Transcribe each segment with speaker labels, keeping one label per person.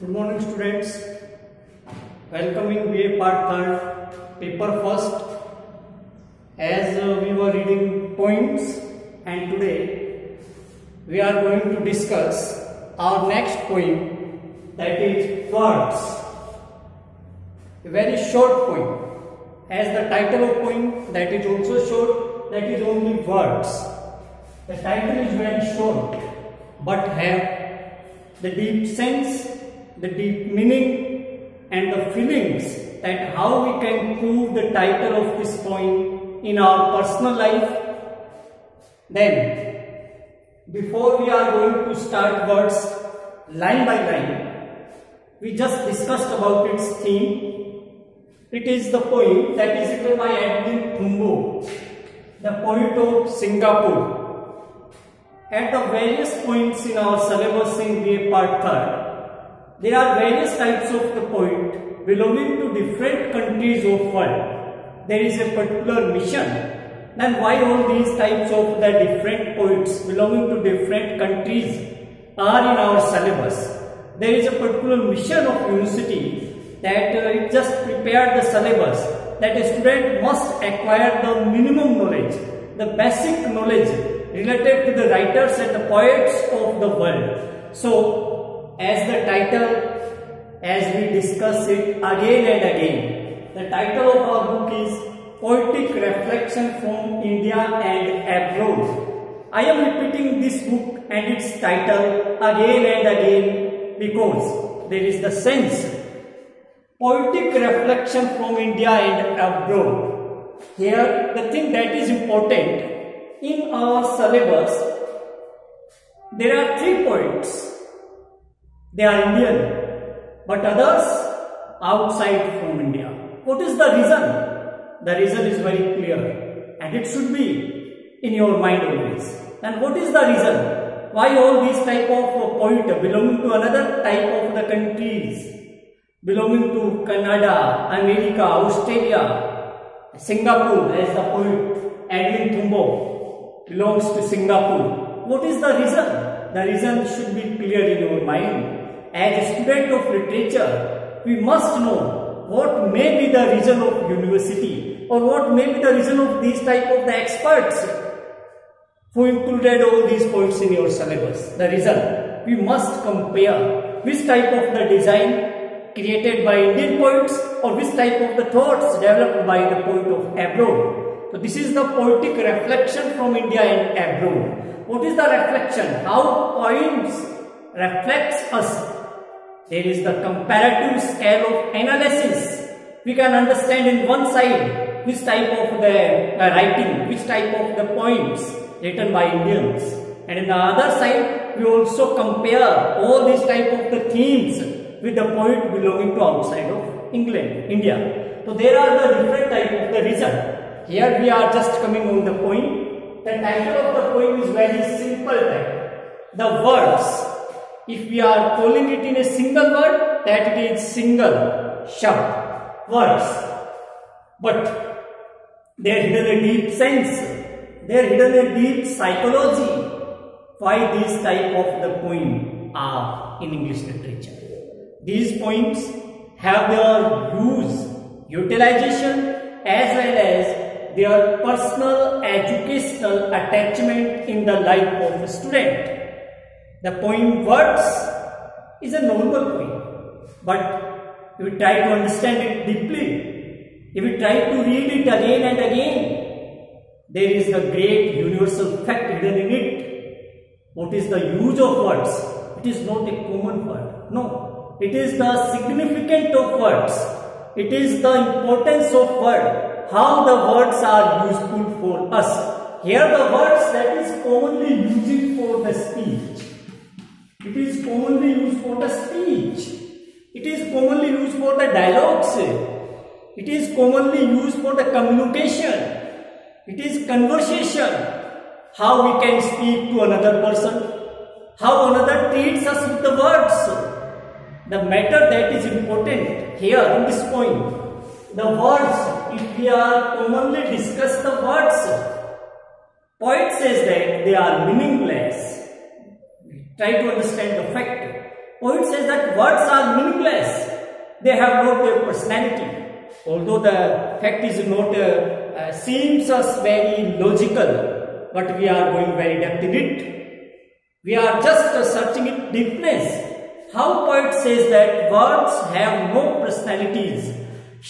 Speaker 1: Good morning students, welcome in BA part 3rd, paper first. As we were reading points, and today we are going to discuss our next poem, that is words. A very short poem, as the title of poem that is also short, that is only words. The title is very short but have the deep sense, the deep meaning and the feelings that how we can prove the title of this poem in our personal life. Then, before we are going to start words line by line, we just discussed about its theme. It is the poem that is written by Edwin Thumboo, the poet of Singapore. At the various points in our syllabus in BA part 3rd, there are various types of the poet belonging to different countries of world. There is a particular mission. Then why all these types of the different poets belonging to different countries are in our syllabus? There is a particular mission of university that it just prepared the syllabus that a student must acquire the minimum knowledge, the basic knowledge related to the writers and the poets of the world. So, as the title, as we discuss it again and again, the title of our book is Poetic Reflection from India and Abroad. I am repeating this book and its title again and again because there is the sense. Poetic Reflection from India and Abroad. Here, the thing that is important, in our syllabus, there are 3 poets. They are Indian, but others outside from India. What is the reason? The reason is very clear and it should be in your mind always. And what is the reason? Why all these type of poet belonging to another type of the countries, belonging to Canada, America, Australia, Singapore, as the poet Edwin Thumboo belongs to Singapore. What is the reason? The reason should be clear in your mind. As a student of literature, we must know what may be the reason of university or what may be the reason of these type of the experts who included all these points in your syllabus. The reason, we must compare which type of the design created by Indian poets or which type of the thoughts developed by the poet of abroad. So this is the poetic reflection from India and abroad. What is the reflection? How poems reflects us. There is the comparative scale of analysis. We can understand in one side which type of the writing, which type of the poems written by Indians. And in the other side, we also compare all these type of the themes with the poet belonging to outside of England, India. So there are the different type of the reason. Here we are just coming on the poem. The title of the poem is very simple title. The words. If we are calling it in a single word, that it is single shabd, words. But they are hidden a deep sense. They are hidden a deep psychology. Why these type of the poem are in English literature? These poems have their utilization as well as their personal educational attachment in the life of a student. The poem Words is a normal poem, but if we try to understand it deeply, if we try to read it again and again, there is the great universal fact hidden in it. What is the use of words? It is not a common word. No, it is the significance of words. It is the importance of word, how the words are useful for us. Here the words that is commonly used for the speech. It is commonly used for the speech. It is commonly used for the dialogues. It is commonly used for the communication. It is conversation. How we can speak to another person. How another treats us with the words. The matter that is important here in this point, the words, if we are commonly discuss the words, poet says that they are meaningless. Try to understand the fact. Poet says that words are meaningless. They have no personality. Although the fact is not seems us very logical, but we are going very depth in it. We are just searching its deepness. How poet says that words have no personalities.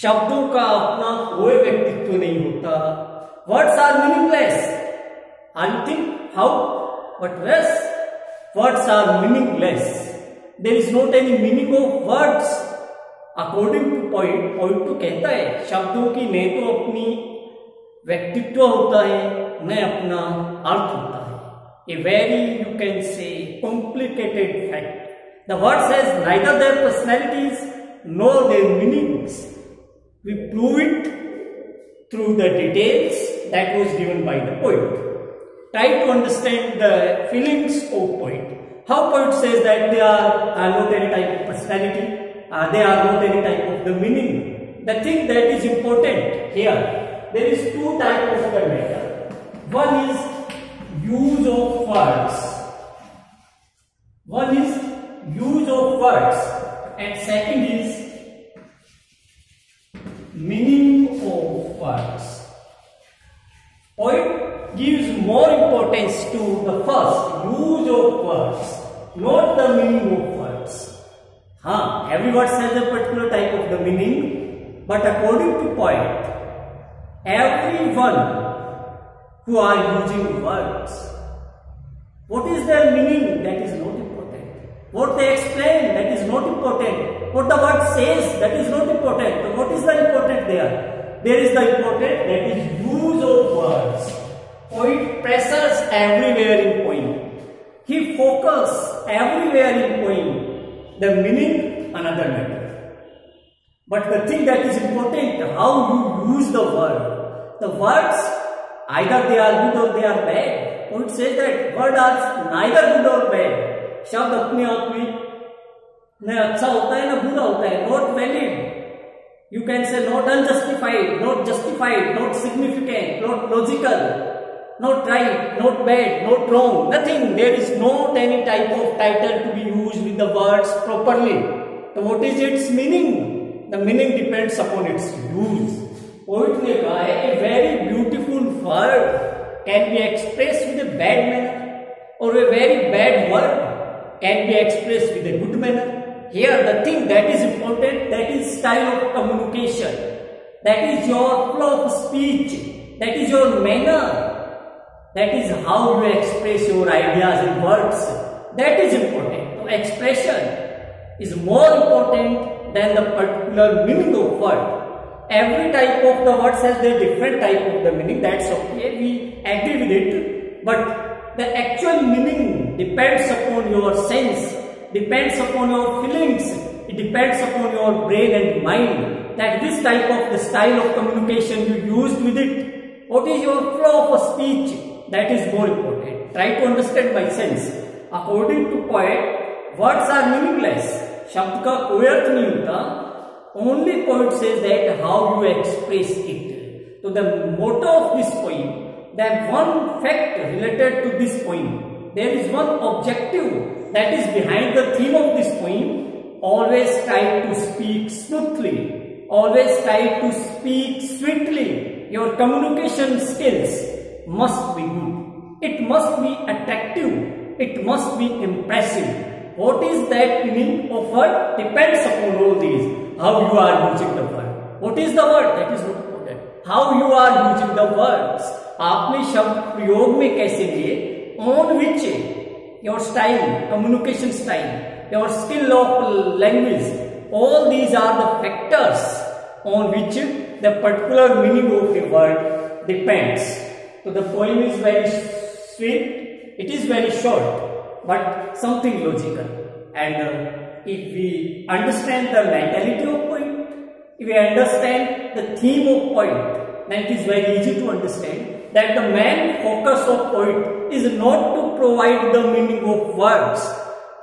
Speaker 1: शब्दों का अपना कोई व्यक्तित्व नहीं होता. Words are meaningless. And you think how? But yes, words are meaningless. There is not any meaning of words. According to poet तो कहता है शब्दों की न तो अपनी व्यक्तित्व होता है न अपना अर्थ होता है. A very, you can say, complicated fact. The word says neither their personalities nor their meanings. We prove it through the details that was given by the poet. Try to understand the feelings of poet. How poet says that they are not any type of personality, they are not any type of the meaning. The thing that is important here, there is two types of the matter. One is use of words. One is use of words, and second is meaning of words. Poet gives more importance to the first, use of words, not the meaning of words. Every word has a particular type of the meaning, but according to poet, everyone who are using words, what is their meaning? That is not important. What they explain, that is not important. What the word says, that is not important. So what is the important there? There is the important, that is use of words. Poet presses everywhere in poem. He focuses everywhere in poem. The meaning, another matter. But the thing that is important, how you use the word. The words, either they are good or they are bad. Poet says that words are neither good or bad. शब्द अपने आप में न अच्छा होता है न बुरा होता है. Not valid. You can say not unjustified, not justified, not significant, not logical, not right, not bad, not wrong. Nothing. There is not any type of title to be used with the words properly. So what is its meaning? The meaning depends upon its use. Poet ने कहा है a very beautiful word can be expressed with a bad manner, or a very bad word can be expressed with a good manner. Here the thing that is important, that is style of communication, that is your flow of speech, that is your manner, that is how you express your ideas in words. That is important. So expression is more important than the particular meaning of word. Every type of the words has their different type of the meaning. That's okay, we agree with it. But the actual meaning depends upon your sense, depends upon your feelings, it depends upon your brain and mind. That this type of the style of communication you used with it. What is your flow of speech? That is more important. Try to understand my sense. According to poet, words are meaningless. शब्द का कोई अर्थ नहीं होता. Only poet says that how you express it. So the motto of this poem, that one fact related to this poem, there is one objective that is behind the theme of this poem. Always try to speak smoothly. Always try to speak sweetly. Your communication skills must be good. It must be attractive. It must be impressive. What is that meaning of word? Depends upon all these. How you are using the word. What is the word? That is not important. How you are using the words. आपने शब्द प्रयोग में कैसे लिए? On which your style, communication style, your skill of language, all these are the factors on which the particular meaning of a word depends. So the poem is very sweet, it is very short, but something logical. And if we understand the mentality of poet, if we understand the theme of poet, then it is very easy to understand that the main focus of poet is not to provide the meaning of words,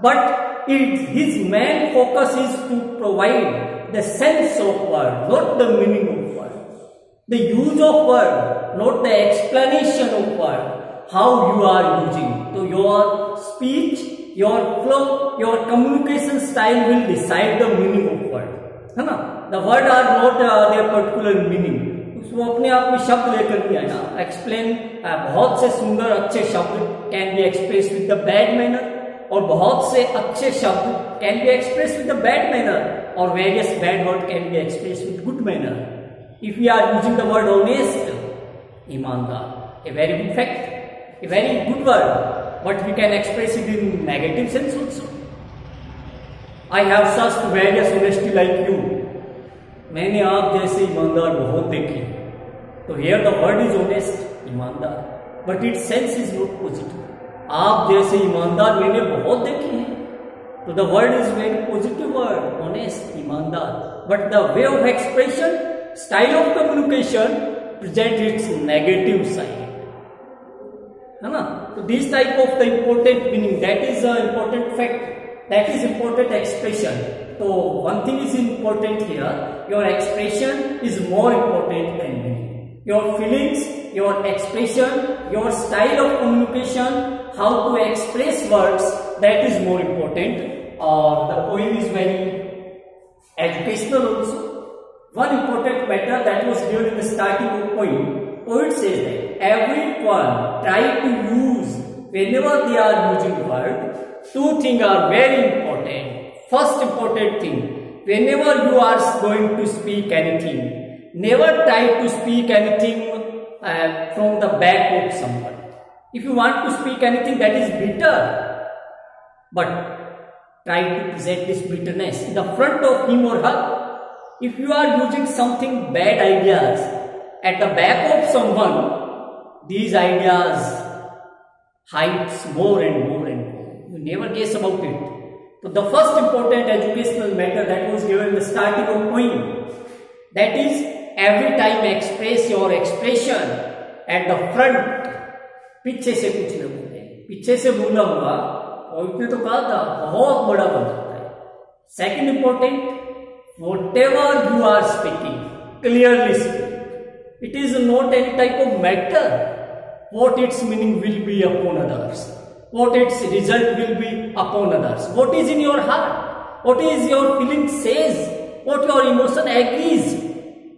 Speaker 1: but his main focus is to provide the sense of word, not the meaning of word. The use of word, not the explanation of word. How you are using. So your speech your flow, your communication style will decide the meaning of word, है ना. The word are not their particular meaning. वो अपने आप में शब्द लेकर के है ना. एक्सप्लेन बहुत से सुंदर अच्छे शब्द can be express with the bad manner, और बहुत से अच्छे शब्द can be express with the bad manner, और various bad word can be express with good manner. If we are using the word honest, ईमानदार, a very good fact, a very good word, but we can express it in negative sense also. I have searched various honesty like you. मैंने आप जैसे ईमानदार बहुत देखे. तो here the word is honest, ईमानदार, but its sense is not positive. आप जैसे ईमानदार मैंने बहुत देखे हैं. तो the word is very positive word, honest, ईमानदार, but the way of expression, style of communication present its negative side, है ना. तो this type of the important meaning, that is the important fact, that is important expression. So one thing is important here, your expression is more important than meaning. Your feelings, your expression, your style of communication, how to express words, that is more important. The poem is very educational also. One important matter that was given in the starting of the poem, poet says that everyone try to use, whenever they are using word, two things are very important. First important thing, whenever you are going to speak anything, never try to speak anything from the back of someone. If you want to speak anything that is bitter, but try to present this bitterness in the front of him or her. If you are using something bad ideas at the back of someone, these ideas hides more and more and more. You never guess about it. So the first important educational matter that was given in the starting of poem, that is every time express your expression at the front. पीछे से कुछ न बोले, पीछे से बोला हुआ और उसने तो कहा था बहुत बड़ा बन जाता है. Second important, whatever you are speaking, clearly speak. It is not any type of matter what its meaning will be upon others, what its result will be upon others, what is in your heart, what is your feeling says, what your emotion agrees.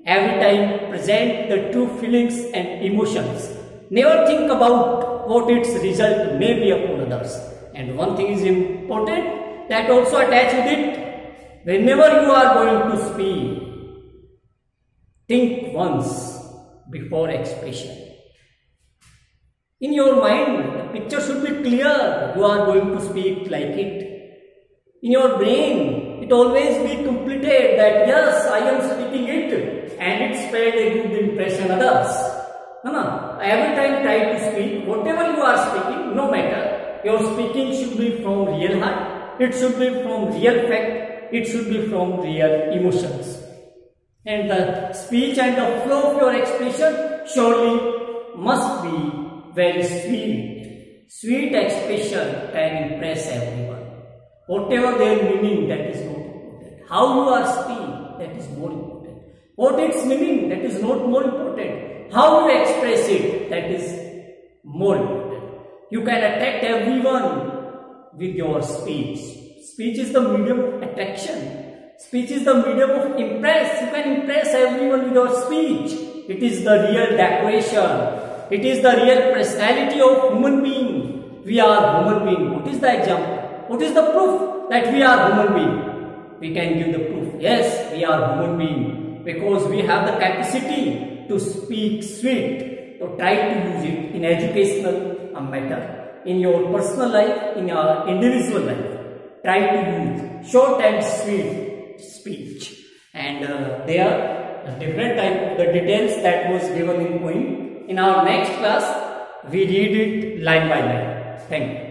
Speaker 1: Every time present the true feelings and emotions. Never think about what its result may be upon others. And one thing is important that also attached with it, whenever you are going to speak, think once before expression. In your mind, the picture should be clear. You are going to speak like it. In your brain, it always be completed that yes, I am speaking it, and it spread a good impression on others. Every time try to speak, whatever you are speaking, no matter, your speaking should be from real heart, it should be from real fact, it should be from real emotions. And the speech and the flow of your expression surely must be very sweet. Sweet expression can impress everyone. Whatever their meaning, that is not important. How you are speaking, that is more important. What its meaning, that is not more important. How you express it, that is more important. You can attract everyone with your speech. Speech is the medium of attraction. Speech is the medium of impress. You can impress everyone with your speech. It is the real decoration. It is the real personality of human being. We are human being. What is the example? What is the proof that we are human being? We can give the proof. Yes, we are human being because we have the capacity to speak sweet. So try to use it in educational matter, in your personal life, in your individual life. Try to use short and sweet speech. And there are different type of the details that was given in poem. In our next class, we read it line by line. Thank you.